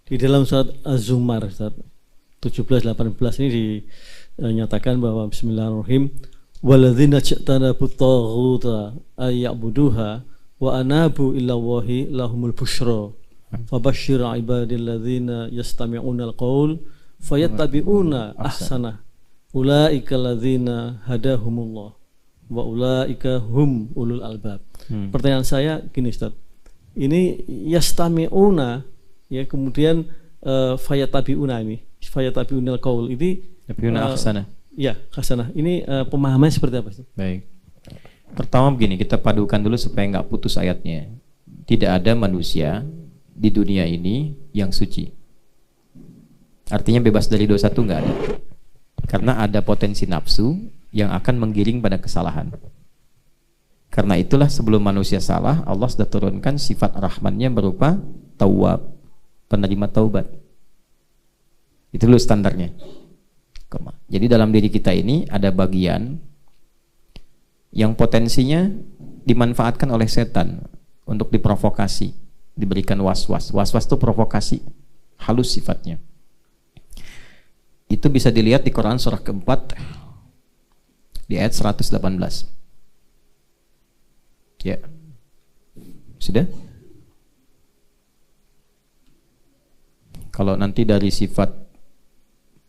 Di dalam surat Az-Zumar Ustaz 17-18 ini dinyatakan bahwa bismillahirrahmanirrahim walladzina ja'tanabu taghuta ayya'buduha wa anabu illa wahi lahumul busyra fabashshir ibadilladzina yastami'una al-qaul fayattabi'una ahsanah ulaika alladzina hadahumullah wa ulaika hum ulul albab. Pertanyaan saya gini Ustaz, ini yastami'una ya, kemudian fayattabi'una ini fayattabi'unal qaul ini ahsanah. Ya, hasanah. Ini pemahamannya seperti apa Ustaz? Baik. Pertama begini, kita padukan dulu supaya nggak putus ayatnya. Tidak ada manusia di dunia ini yang suci. Artinya bebas dari dosa itu nggak ada. Karena ada potensi nafsu yang akan menggiring pada kesalahan. Karena itulah sebelum manusia salah, Allah sudah turunkan sifat rahmannya berupa tawwab, penerima taubat. Itu dulu standarnya. Jadi dalam diri kita ini ada bagian yang potensinya dimanfaatkan oleh setan untuk diprovokasi, diberikan was-was. Was-was itu provokasi, halus sifatnya. Itu bisa dilihat di Quran surah keempat di ayat 118. Ya. Sudah? Kalau nanti dari sifat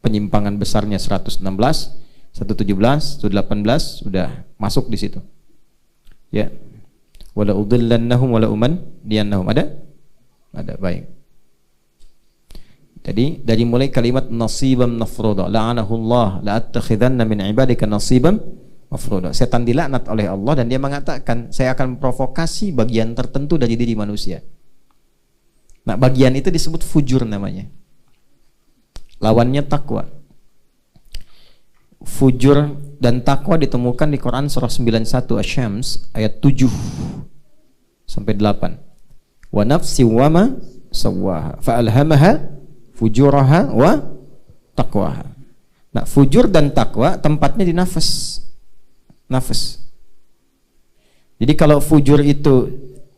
penyimpangan besarnya 116, 117, 118 sudah masuk di situ. Ya. Wala udillannahum wala umanniyannahum. Ada, baik. Jadi dari mulai kalimat nasiban mafruḍa, la'anahullah la'attakhidanna min ibadika nasiban mafruḍa. Setan dilaknat oleh Allah dan dia mengatakan, saya akan provokasi bagian tertentu dari diri manusia. Nah, bagian itu disebut fujur namanya. Lawannya takwa. Fujur dan takwa ditemukan di Quran surah 91 Asy-Syams ayat 7 sampai 8. Wa nafsi wa ma sawwaha fa alhamaha fujuraha wa taqwaha. Nah, fujur dan takwa tempatnya di nafas. Nafas. Jadi kalau fujur itu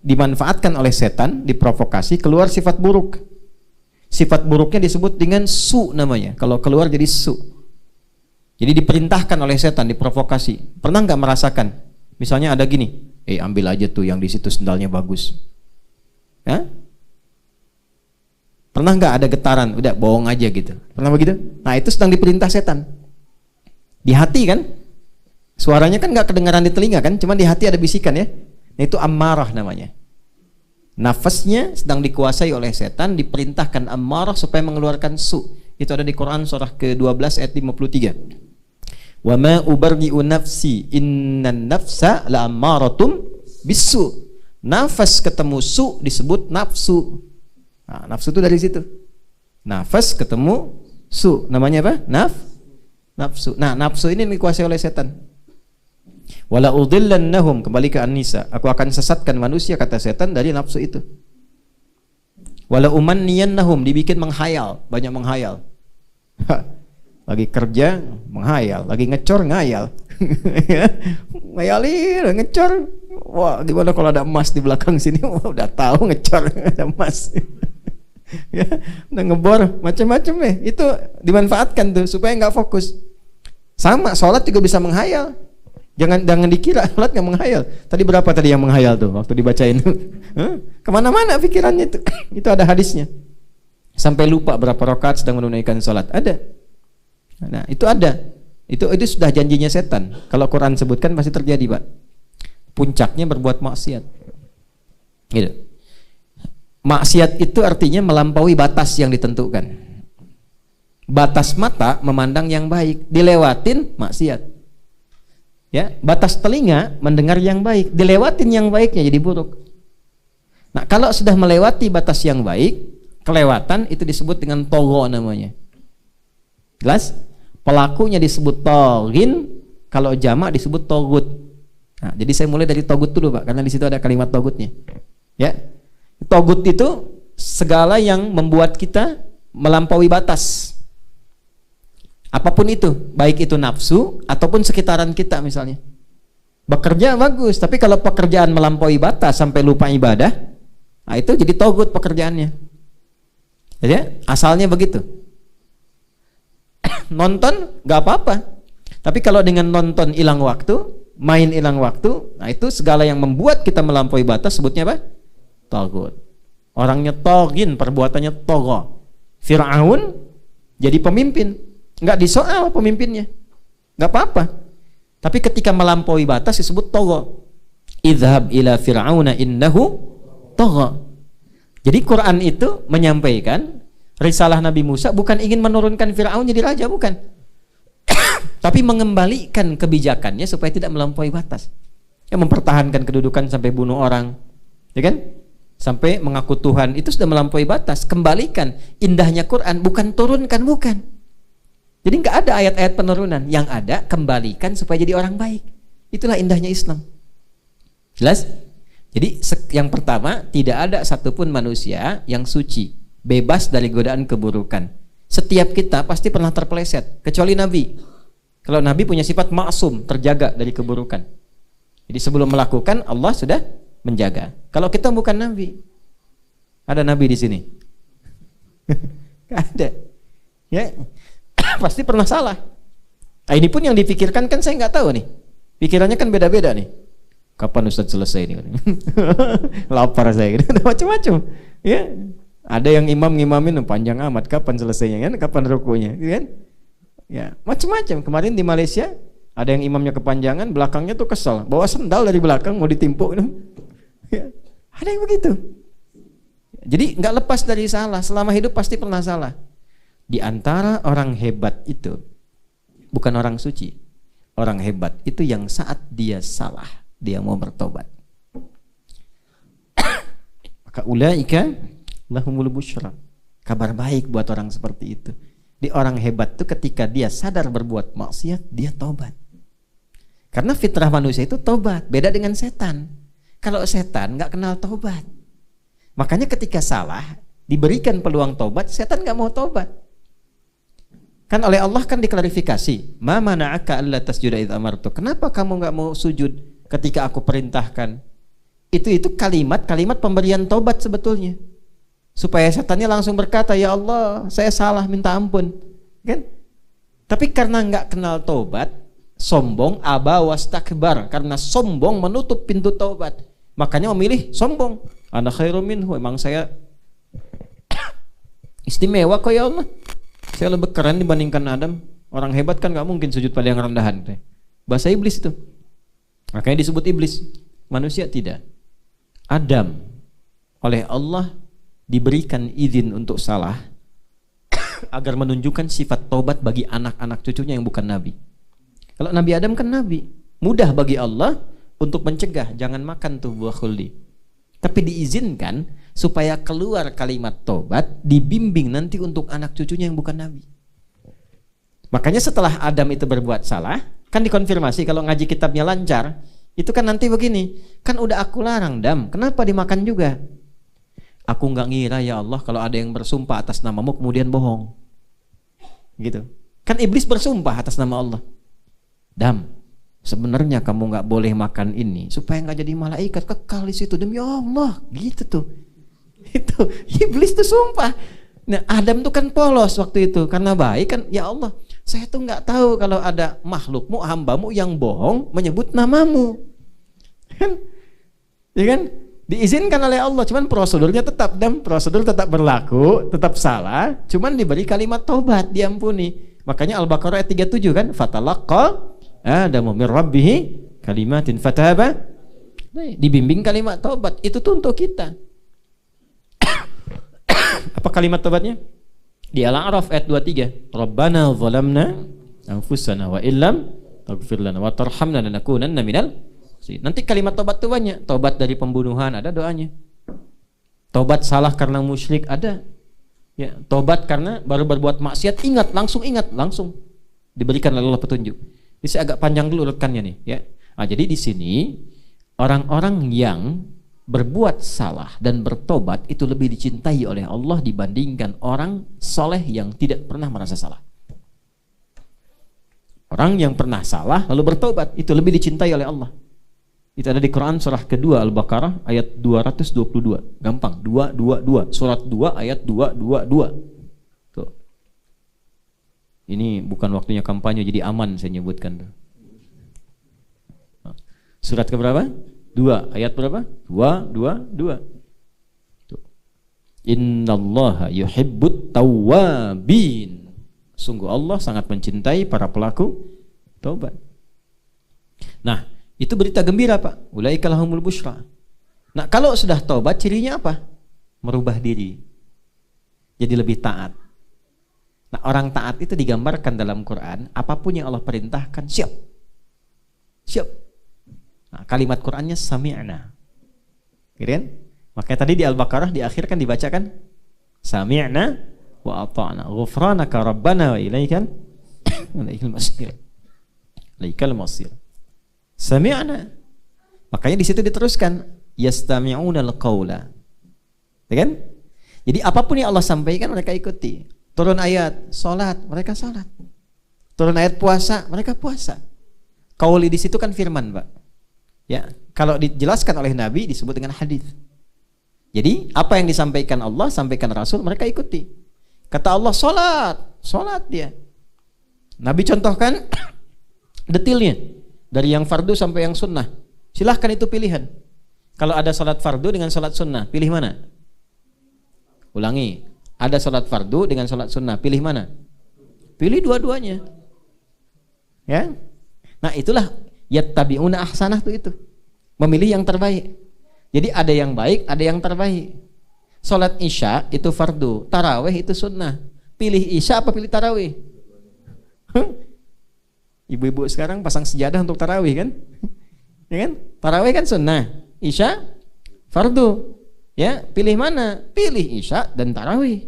dimanfaatkan oleh setan, diprovokasi, keluar sifat buruk. Sifat buruknya disebut dengan su namanya. Kalau keluar jadi su. Jadi diperintahkan oleh setan, diprovokasi. Pernah nggak merasakan? Misalnya ada gini, ambil aja tuh yang di situ sendalnya bagus. Ya? Pernah nggak ada getaran? Udah bohong aja gitu. Pernah begitu? Nah, itu sedang diperintah setan. Di hati kan? Suaranya kan nggak kedengaran di telinga kan? Cuma di hati ada bisikan ya. Nah, itu ammarah namanya. Nafasnya sedang dikuasai oleh setan, diperintahkan ammarah supaya mengeluarkan su. Itu ada di Quran surah ke-12 ayat 53. Wa ma ubarri'u nafsi innan nafsa la'ammaratum bisu. Nafas ketemu su disebut nafsu. Nah, nafsu itu dari situ. Nafas ketemu su, namanya apa? Nafsu. Nah, nafsu ini dikuasai oleh setan. Wala udillannahum, kembali ke An-Nisa, aku akan sesatkan manusia, kata setan, dari nafsu itu. Wala umanniyannahum, dibikin menghayal, banyak menghayal. Lagi kerja menghayal, lagi ngecor ngayal. Ngayalin, ngecor. Wah, gimana kalau ada emas di belakang sini? Wah, udah tahu ngecor ada emas. Ya, udah ngebor macam-macam itu dimanfaatkan tuh supaya nggak fokus. Sama sholat juga bisa menghayal. Jangan dikira sholat nggak menghayal. Tadi berapa tadi yang menghayal tuh waktu dibacain? Kemana-mana pikirannya itu. Itu ada hadisnya. Sampai lupa berapa rakaat sedang menunaikan sholat. Ada. Nah, itu ada. Itu sudah janjinya setan. Kalau Quran sebutkan pasti terjadi, Pak. Puncaknya berbuat maksiat. Gitu. Maksiat itu artinya melampaui batas yang ditentukan. Batas mata memandang yang baik, dilewatin maksiat. Ya, batas telinga mendengar yang baik, dilewatin yang baiknya jadi buruk. Nah, kalau sudah melewati batas yang baik, kelewatan itu disebut dengan togo namanya. Jelas? Pelakunya disebut togin, kalau jamak disebut togut. Nah, jadi saya mulai dari togut dulu, Pak, karena di situ ada kalimat togutnya. Ya, togut itu segala yang membuat kita melampaui batas. Apapun itu, baik itu nafsu ataupun sekitaran kita misalnya. Bekerja bagus, tapi kalau pekerjaan melampaui batas sampai lupa ibadah, nah itu jadi togut pekerjaannya. Ya, asalnya begitu. Nonton nggak apa-apa. Tapi kalau dengan nonton hilang waktu, main hilang waktu, nah itu segala yang membuat kita melampaui batas sebutnya apa? Tagut. Orangnya togin, perbuatannya togo. Fir'aun jadi pemimpin, nggak disoal pemimpinnya, nggak apa-apa. Tapi ketika melampaui batas disebut togo. Idhab ila fir'auna innahu togo. Jadi Quran itu menyampaikan risalah Nabi Musa bukan ingin menurunkan Fir'aun jadi raja, bukan. Tapi mengembalikan kebijakannya supaya tidak melampaui batas. Yang mempertahankan kedudukan sampai bunuh orang, ya kan? Sampai mengaku Tuhan, itu sudah melampaui batas. Kembalikan. Indahnya Quran bukan turunkan, bukan. Jadi nggak ada ayat-ayat penurunan. Yang ada kembalikan supaya jadi orang baik. Itulah indahnya Islam. Jelas? Jadi yang pertama, tidak ada satupun manusia yang suci, bebas dari godaan keburukan. Setiap kita pasti pernah terpeleset, kecuali Nabi. Kalau Nabi punya sifat maksum, terjaga dari keburukan. Jadi sebelum melakukan, Allah sudah menjaga. Kalau kita bukan Nabi, ada Nabi di sini? Gak ada. Ya, pasti pernah salah. Nah, ini pun yang dipikirkan kan saya nggak tahu nih. Pikirannya kan beda-beda nih. Kapan Ustadz selesai ini? Lapar saya. Macam-macam. Ya, ada yang imam ngimamin panjang amat. Kapan selesainya kan? Kapan rukunya? Kan? Ya, macam-macam. Kemarin di Malaysia ada yang imamnya kepanjangan, belakangnya tuh kesel, bawa sendal dari belakang mau ditimpuk. Ya, ada yang begitu. Jadi nggak lepas dari salah. Selama hidup pasti pernah salah. Di antara orang hebat itu bukan orang suci. Orang hebat itu yang saat dia salah, dia mau bertobat. Maka ulaika lahumul busyra. Kabar baik buat orang seperti itu. Di orang hebat itu ketika dia sadar berbuat maksiat, dia tobat. Karena fitrah manusia itu tobat, beda dengan setan. Kalau setan nggak kenal tobat. Makanya ketika salah, diberikan peluang tobat, setan nggak mau tobat. Kan oleh Allah kan diklarifikasi, ma mana'aka alla tasjuda idz amartu. Kenapa kamu nggak mau sujud ketika aku perintahkan? Itu kalimat pemberian tobat sebetulnya. Supaya setannya langsung berkata, ya Allah, saya salah, minta ampun. Kan? Tapi karena nggak kenal tobat, sombong, aba wastakbar. Karena sombong menutup pintu tobat. Makanya memilih sombong. Ana khairum minhu, emang saya istimewa kok ya Allah. Saya lebih keren dibandingkan Adam. Orang hebat kan nggak mungkin sujud pada yang rendahan. Bahasa iblis itu. Makanya disebut iblis. Manusia tidak. Adam oleh Allah diberikan izin untuk salah agar menunjukkan sifat taubat bagi anak-anak cucunya yang bukan nabi. Kalau Nabi Adam kan nabi, mudah bagi Allah untuk mencegah jangan makan tuh buah khuldi. Tapi diizinkan supaya keluar kalimat taubat, dibimbing nanti untuk anak cucunya yang bukan nabi. Makanya setelah Adam itu berbuat salah, kan dikonfirmasi kalau ngaji kitabnya lancar, itu kan nanti begini, kan udah aku larang Dam, kenapa dimakan juga? Aku nggak ngira ya Allah kalau ada yang bersumpah atas namamu kemudian bohong. Gitu. Kan iblis bersumpah atas nama Allah. Dam, sebenarnya kamu nggak boleh makan ini supaya nggak jadi malaikat kekal di situ demi Allah. Gitu tuh. Itu iblis tuh sumpah. Nah, Adam tuh kan polos waktu itu karena baik kan, ya Allah, saya tuh nggak tahu kalau ada makhlukmu, hambamu yang bohong menyebut namamu. Kan? Ya kan? Diizinkan oleh Allah, cuman prosedurnya tetap prosedur tetap berlaku, tetap salah, cuman diberi kalimat taubat, diampuni. Makanya Al-Baqarah ayat 37 kan, fatalaqa Adamu min rabbih kalimatin fataba. Dibimbing kalimat taubat, itu tuh untuk kita. Apa kalimat taubatnya? Di Al-A'raf ayat 23, Rabbana zalamna anfusana wa illam taghfir lana wa tarhamna lanakunanna minal. Nanti kalimat tobat itu banyak. Tobat dari pembunuhan ada doanya. Tobat salah karena musyrik ada. Ya, tobat karena baru berbuat maksiat langsung diberikan oleh Allah petunjuk. Ini saya agak panjang dulu urutannya nih, ya. Nah, jadi di sini orang-orang yang berbuat salah dan bertobat itu lebih dicintai oleh Allah dibandingkan orang soleh yang tidak pernah merasa salah. Orang yang pernah salah lalu bertobat itu lebih dicintai oleh Allah. Itu ada di Quran surah kedua Al-Baqarah ayat 222. Gampang, 222. Surat 2 ayat 222. Tuh. Ini bukan waktunya kampanye, jadi aman saya nyebutkan tuh. Surat keberapa? 2, ayat berapa? 222. Tuh. Innallaha yuhibbut tawwabin. Sungguh Allah sangat mencintai para pelaku taubat. Nah, itu berita gembira, Pak. Ulaika lahumul busyra. Nah, kalau sudah taubat cirinya apa? Merubah diri. Jadi lebih taat. Nah, orang taat itu digambarkan dalam Quran, apapun yang Allah perintahkan siap. Siap. Nah, kalimat Qurannya sami'na. Gitu kan? Makanya tadi di Al-Baqarah di akhir kan dibacakan sami'na wa ata'na. Ghufranaka rabbana wa ilaikal masir. Ilaikal masir. Sami'na. Makanya di situ diteruskan yastami'una al-qaula. Ya kan? Jadi apapun yang Allah sampaikan mereka ikuti. Turun ayat salat, mereka salat. Turun ayat puasa, mereka puasa. Qauli di situ kan firman, Pak. Ya, kalau dijelaskan oleh Nabi disebut dengan hadis. Jadi apa yang disampaikan Allah, sampaikan Rasul, mereka ikuti. Kata Allah salat, salat dia. Nabi contohkan detailnya. Dari yang fardu sampai yang sunnah. Silahkan itu pilihan. Kalau ada salat fardu dengan salat sunnah, pilih mana? Ulangi. Ada salat fardu dengan salat sunnah, pilih mana? Pilih dua-duanya. Ya. Nah, itulah yattabi'una ahsanah itu. Memilih yang terbaik. Jadi ada yang baik, ada yang terbaik. Salat Isya itu fardu, tarawih itu sunnah. Pilih Isya apa pilih tarawih? Ibu-ibu sekarang pasang sejadah untuk tarawih kan? Ya kan? Tarawih kan sunnah, Isya fardu. Ya, pilih mana? Pilih Isya dan tarawih.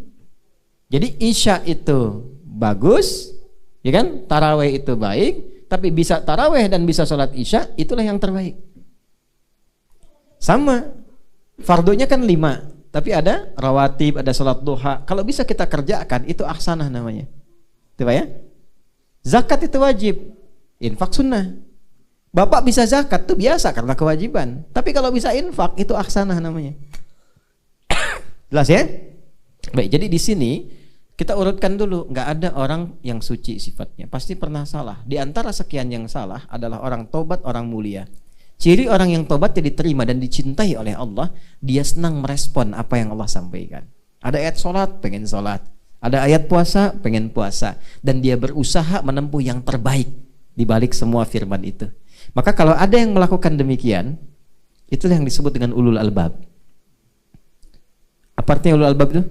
Jadi Isya itu bagus, ya kan? Tarawih itu baik, tapi bisa tarawih dan bisa sholat Isya, itulah yang terbaik. Sama, fardunya kan 5, tapi ada rawatib, ada sholat duha. Kalau bisa kita kerjakan, itu ahsanah namanya. Itu Pak ya? Zakat itu wajib, infak sunnah. Bapak bisa zakat itu biasa karena kewajiban. Tapi kalau bisa infak itu ahsanah namanya. Jelas ya? Baik, jadi di sini kita urutkan dulu, nggak ada orang yang suci sifatnya. Pasti pernah salah. Di antara sekian yang salah adalah orang tobat, orang mulia. Ciri orang yang tobat yang diterima dan dicintai oleh Allah, dia senang merespon apa yang Allah sampaikan. Ada ayat sholat, pengen sholat. Ada ayat puasa, pengen puasa. Dan dia berusaha menempuh yang terbaik di balik semua firman itu. Maka kalau ada yang melakukan demikian, itulah yang disebut dengan ulul albab. Apa artinya ulul albab itu?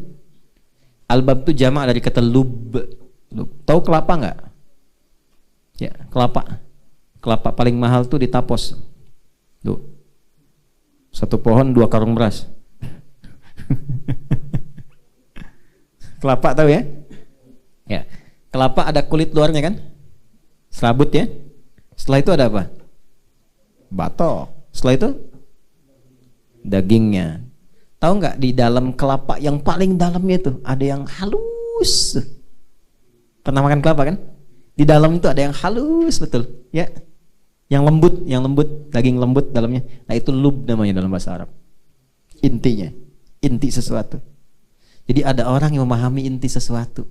Albab itu jamak dari kata lub. Tahu kelapa nggak? Ya, kelapa. Kelapa paling mahal tuh di Tapos. Tuh. Satu pohon 2 karung beras. Kelapa tahu ya? Ya. Kelapa ada kulit luarnya kan? Serabut ya. Setelah itu ada apa? Batok. Setelah itu dagingnya. Tahu nggak di dalam kelapa yang paling dalamnya itu ada yang halus. Pernah makan kelapa kan? Di dalam itu ada yang halus betul, ya. Yang lembut, daging lembut dalamnya. Nah itu lub namanya dalam bahasa Arab. Intinya, inti sesuatu. Jadi ada orang yang memahami inti sesuatu.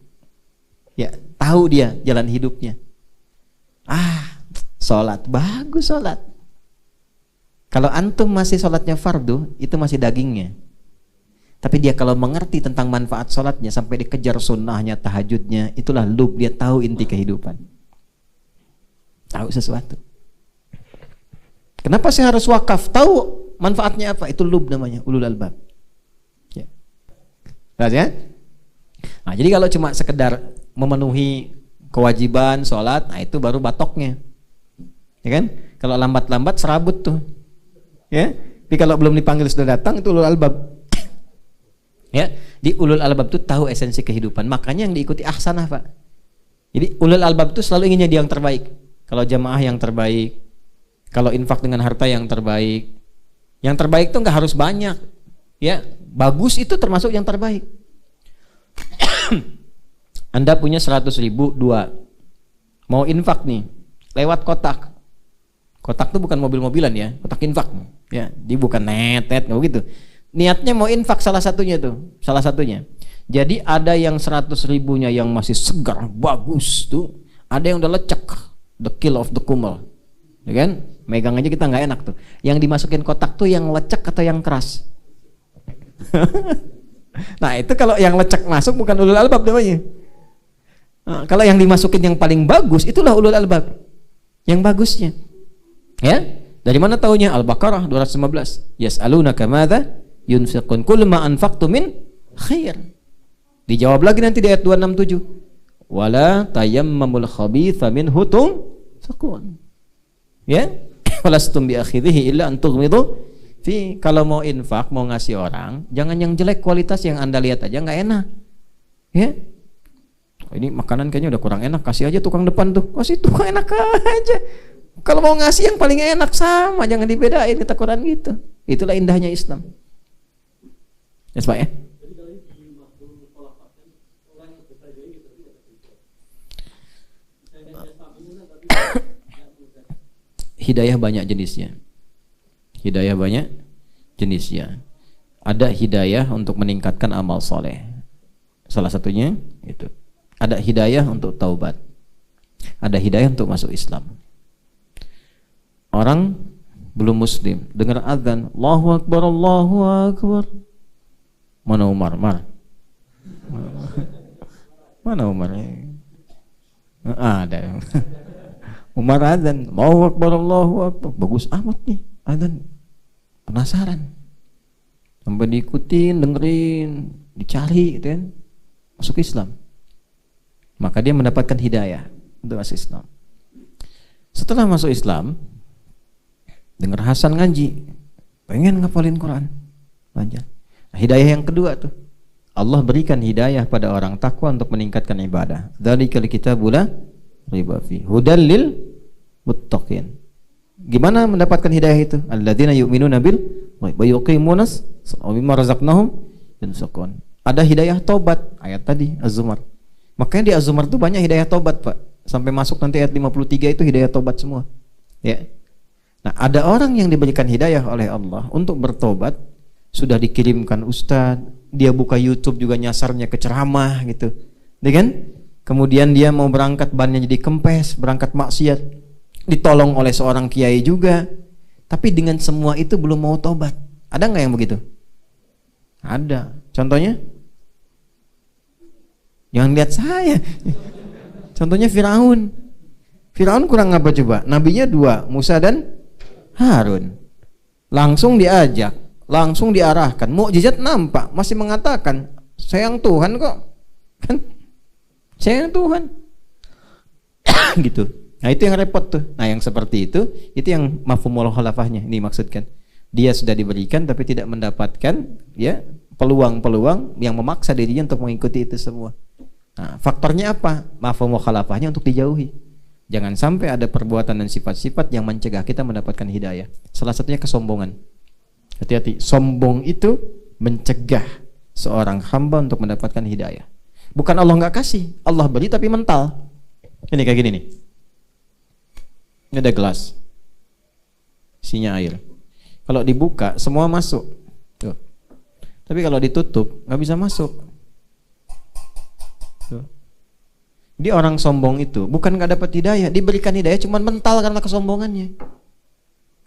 Ya, tahu dia jalan hidupnya. Sholat, bagus sholat. Kalau antum masih sholatnya fardu, itu masih dagingnya. Tapi dia kalau mengerti tentang manfaat sholatnya sampai dikejar sunnahnya, tahajudnya, itulah lub, dia tahu inti kehidupan. Tahu sesuatu. Kenapa saya harus wakaf? Tahu manfaatnya apa? Itu lub namanya, ulul albab. Ya. Jelas ya? Nah, jadi kalau cuma sekedar memenuhi kewajiban sholat, nah itu baru batoknya. Ya kan? Kalau lambat-lambat serabut tuh. Ya. Tapi kalau belum dipanggil sudah datang itu ulul albab. Ya, di ulul albab itu tahu esensi kehidupan. Makanya yang diikuti ahsanah, Pak. Jadi ulul albab itu selalu ingin jadi yang terbaik. Kalau jamaah yang terbaik, kalau infak dengan harta yang terbaik. Yang terbaik itu nggak harus banyak. Ya, bagus itu termasuk yang terbaik. Anda punya 100.000 dua. Mau infak nih, lewat kotak. Kotak tuh bukan mobil-mobilan ya, kotak infak. Ya, dia bukan netet nggak begitu. Niatnya mau infak salah satunya tuh, salah satunya. Jadi ada yang 100 ribunya yang masih segar, bagus tuh. Ada yang udah lecek, the kill of the kumel. Ya kan? Megang aja kita nggak enak tuh. Yang dimasukin kotak tuh yang lecek atau yang keras? Nah itu kalau yang lecek masuk bukan ulul albab namanya. Nah, kalau yang dimasukin yang paling bagus itulah ulul albab. Yang bagusnya. Ya, dari mana taunya? Al-Baqarah 215. Yas'alunaka madza yunfiqun qul ma anfaqtum min khair. Dijawab lagi nanti di ayat 267. Wala tayammamul khabitha minhu tunfiqun. Ya, walastum bi akhidhihi illa an tughmidu fi. Kalau mau infak, mau ngasih orang, jangan yang jelek kualitas, yang Anda lihat aja nggak enak. Ya. Ini makanan kayaknya udah kurang enak, kasih aja tukang depan tuh. Kasih tukang enak aja. Kalau mau ngasih yang paling enak sama, jangan dibedain, kata Quran gitu. Itulah indahnya Islam. Yes, Pak ya. Hidayah banyak jenisnya. Hidayah banyak jenisnya. Ada hidayah untuk meningkatkan amal soleh. Salah satunya itu. Ada hidayah untuk taubat. Ada hidayah untuk masuk Islam. Orang belum muslim, dengar azan, Allahu Akbar, Allahu Akbar. Mana Umar? Mana Umar? Ada. Umar azan, Allahu Akbar, Allahu Akbar. Bagus amat nih azan. Penasaran. Sampai diikutin, dengerin, dicari gitu kan. Masuk Islam. Maka dia mendapatkan hidayah untuk masuk Islam. Setelah masuk Islam, dengar Hasan ngaji, pengen ngapalin Quran, belajar. Nah, hidayah yang kedua tuh, Allah berikan hidayah pada orang takwa untuk meningkatkan ibadah. Dzalikal kitabul la raiba fi hudal lil muttaqin. Gimana mendapatkan hidayah itu? Alladzina yu'minuna bil wa yuqimunas wa mimma razaqnahum yunfiqun. Ada hidayah tobat, ayat tadi Az-Zumar. Makanya di Az-Zumar tuh banyak hidayah tobat, Pak. Sampai masuk nanti ayat 53 itu hidayah tobat semua. Ya. Nah, ada orang yang diberikan hidayah oleh Allah untuk bertobat, sudah dikirimkan ustadz, dia buka YouTube juga nyasarnya ke ceramah gitu. Ya kan? Kemudian dia mau berangkat bannya jadi kempes, berangkat maksiat, ditolong oleh seorang kiai juga. Tapi dengan semua itu belum mau tobat. Ada nggak yang begitu? Ada. Contohnya? Jangan lihat saya. Contohnya Firaun. Firaun kurang apa coba? Nabinya 2, Musa dan Harun. Langsung diajak, langsung diarahkan. Mukjizat nampak, masih mengatakan, sayang Tuhan kok. Kan? Sayang Tuhan. Gitu. Nah, itu yang repot tuh. Nah, yang seperti itu yang mafhumul khalafahnya. Ini maksudkan. Dia sudah diberikan tapi tidak mendapatkan ya peluang-peluang yang memaksa dirinya untuk mengikuti itu semua. Nah, faktornya apa? Mafhum mukhalafahnya untuk dijauhi. Jangan sampai ada perbuatan dan sifat-sifat yang mencegah kita mendapatkan hidayah. Salah satunya kesombongan. Hati-hati, sombong itu mencegah seorang hamba untuk mendapatkan hidayah. Bukan Allah nggak kasih, Allah beri tapi mental. Ini kayak gini nih. Ini ada gelas, isinya air. Kalau dibuka semua masuk. Tuh. Tapi kalau ditutup nggak bisa masuk. Dia orang sombong itu bukan nggak dapat hidayah, diberikan hidayah cuman mental karena kesombongannya.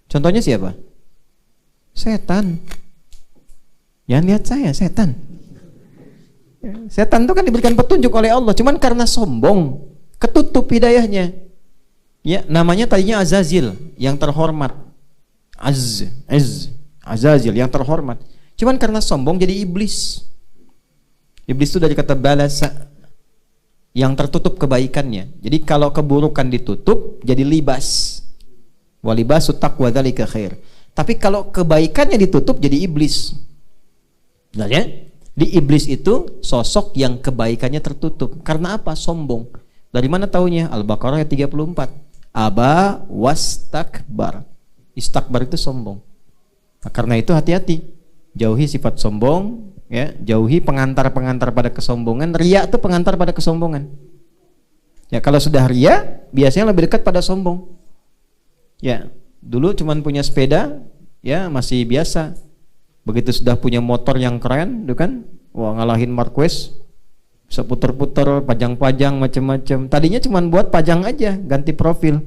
Contohnya siapa? Setan. Jangan lihat saya, setan. Setan itu kan diberikan petunjuk oleh Allah, cuman karena sombong ketutup hidayahnya. Ya, namanya tadinya Azazil, yang terhormat. Azazil yang terhormat. Cuman karena sombong jadi iblis. Iblis itu dari kata balasa, yang tertutup kebaikannya. Jadi kalau keburukan ditutup jadi libas. Walibasu taqwa dzalika khair. Tapi kalau kebaikannya ditutup jadi iblis. Benar ya? Di iblis itu sosok yang kebaikannya tertutup. Karena apa? Sombong. Dari mana taunya? Al-Baqarah ayat 34. Aba wastakbar. Istakbar itu sombong. Nah, karena itu hati-hati. Jauhi sifat sombong, ya, jauhi pengantar-pengantar pada kesombongan. Riya itu pengantar pada kesombongan. Ya, kalau sudah riya, biasanya lebih dekat pada sombong. Ya, Dulu cuman punya sepeda, ya masih biasa. Begitu sudah punya motor yang keren, itu kan, wah ngalahin Marquez, bisa puter-puter, pajang-pajang macam-macam. Tadinya cuman buat pajang aja, ganti profil.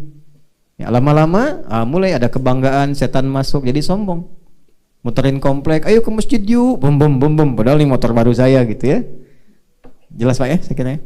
Ya, lama-lama mulai ada kebanggaan, setan masuk, jadi sombong. Muterin komplek, ayo ke masjid yuk, bom bom bom bom. Padahal ini motor baru saya gitu ya. Jelas Pak ya, saya kira ya.